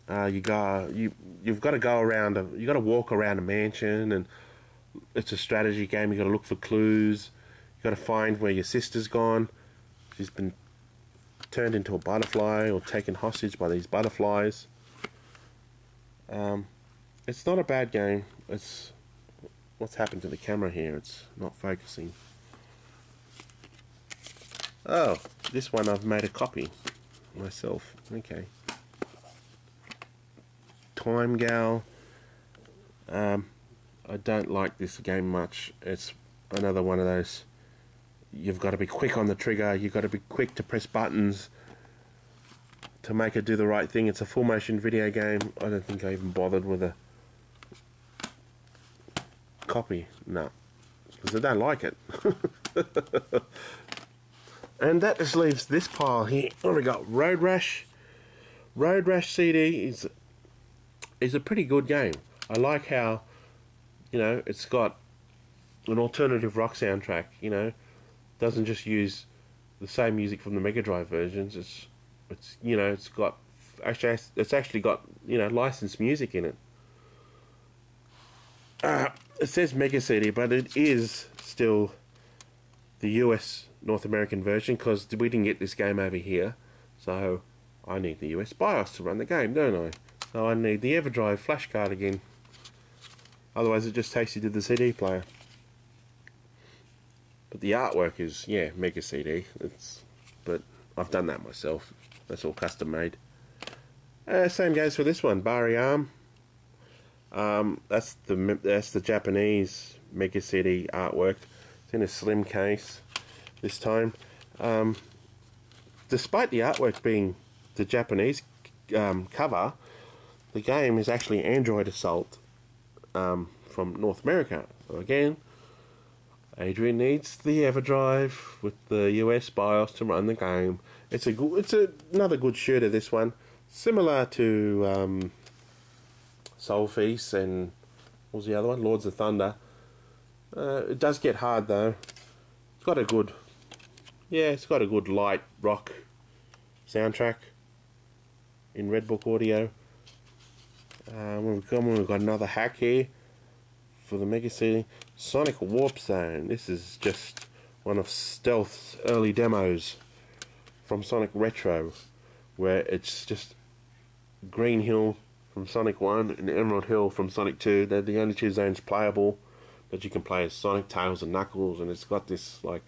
You've got to go around. You got to walk around a mansion, and it's a strategy game. You got to look for clues. You got to find where your sister's gone. She's been turned into a butterfly or taken hostage by these butterflies. It's not a bad game. It's what's happened to the camera here. It's not focusing. Oh, this one I've made a copy myself. Okay. Time Gal. I don't like this game much. It's another one of those. You've got to be quick on the trigger. You've got to be quick to press buttons to make it do the right thing. It's a full motion video game. I don't think I even bothered with a copy. No, because I don't like it. And that just leaves this pile here. What have we got? Road Rash. Road Rash CD is a pretty good game. I like how, you know, it's got an alternative rock soundtrack. You know, doesn't just use the same music from the Mega Drive versions. It's you know, it's actually got, you know, licensed music in it. It says Mega CD, but it is still the US North American version, because we didn't get this game over here, so I need the US BIOS to run the game, don't I? So I need the EverDrive flash card again. Otherwise, it just takes you to the CD player. But the artwork is, yeah, Mega CD. But I've done that myself. That's all custom made. Same goes for this one, Bari Arm. That's the Japanese Mega CD artwork. It's in a slim case this time. Despite the artwork being the Japanese cover, the game is actually Android Assault from North America. So again, Adrian needs the EverDrive with the US BIOS to run the game. It's another good shooter, this one. Similar to Soul Feast and what was the other one? Lords of Thunder. It does get hard though. It's got a good light rock soundtrack in Redbook Audio. We've got another hack here for the Mega CD. Sonic Warp Zone. This is just one of Stealth's early demos from Sonic Retro, where it's just Green Hill from Sonic 1 and Emerald Hill from Sonic 2. They're the only two zones playable that you can play as Sonic, Tails and Knuckles, and it's got this I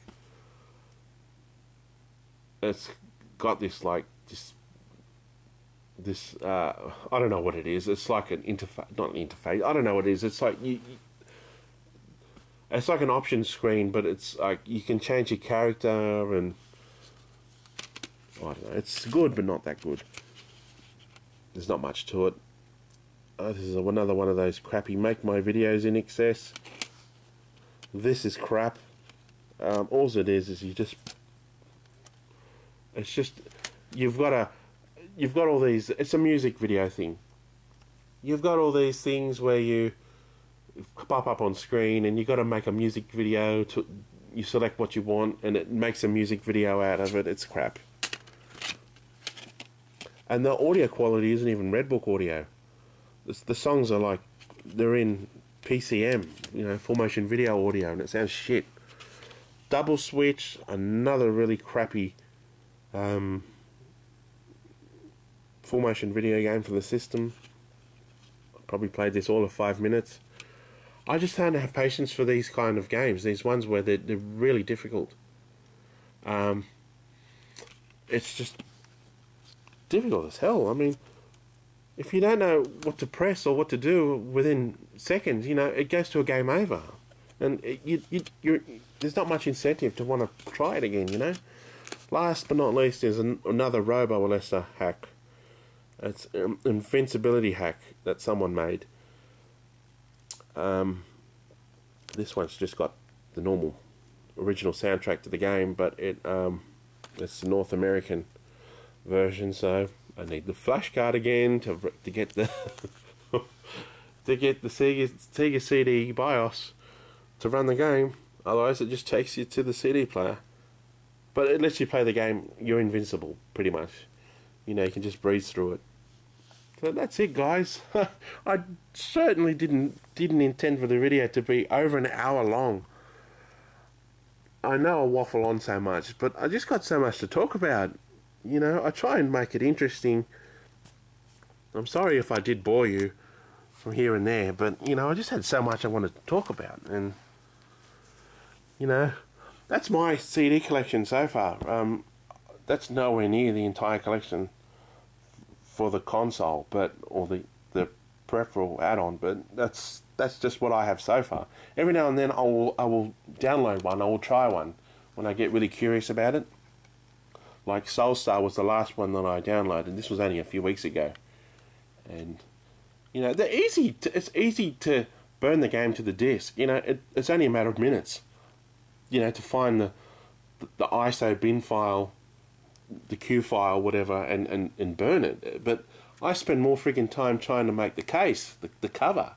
don't know what it is. It's like an interface, not an interface. I don't know what it is. It's like it's like an option screen, but it's like you can change your character, and I don't know. It's good, but not that good. There's not much to it. This is another one of those crappy make my videos in excess. This is crap. All it is you've got all these. It's a music video thing. You've got all these things where you pop up on screen, and you got to make a music video. You select what you want, and it makes a music video out of it. It's crap. And the audio quality isn't even Redbook audio. The songs are like they're in PCM, full motion video audio, and it sounds shit. Double Switch, another really crappy full motion video game for the system. I probably played this all of 5 minutes. I just don't have patience for these kind of games. These ones where they're really difficult. It's just difficult as hell. I mean, if you don't know what to press or what to do within seconds, it goes to a game over, and there's not much incentive to want to try it again. Last but not least is another RoboAlessa hack. It's an invincibility hack that someone made. This one's just got the normal original soundtrack to the game, but it's the North American version, so I need the flash card again to get the to get the Sega CD BIOS to run the game. Otherwise, it just takes you to the CD player. But it lets you play the game. You're invincible, pretty much. You can just breeze through it. So that's it, guys. I certainly didn't intend for the video to be over an hour long. I know I waffle on so much, but I just got so much to talk about. I try and make it interesting. I'm sorry if I did bore you from here and there, but, I just had so much I wanted to talk about. And, that's my CD collection so far. That's nowhere near the entire collection for the console, or the peripheral add-on, but that's just what I have so far. Every now and then I will download one, I will try one when I get really curious about it. Like Soulstar was the last one that I downloaded. This was only a few weeks ago, and they're easy. It's easy to burn the game to the disc. It's only a matter of minutes. To find the ISO bin file, the Q file, whatever, and burn it. But I spend more friggin' time trying to make the case, the cover.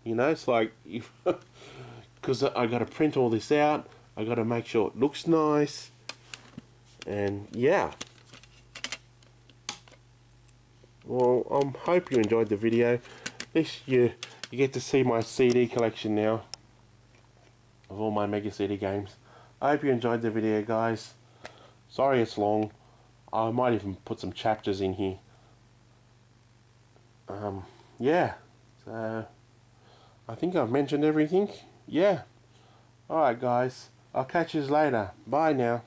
It's like because I got to print all this out. I got to make sure it looks nice. And yeah, well, I hope you enjoyed the video. At least you get to see my CD collection now of all my Mega CD games. I hope you enjoyed the video, guys. Sorry it's long. I might even put some chapters in here. Yeah, so I think I've mentioned everything. Yeah, alright guys, I'll catch you later. Bye now.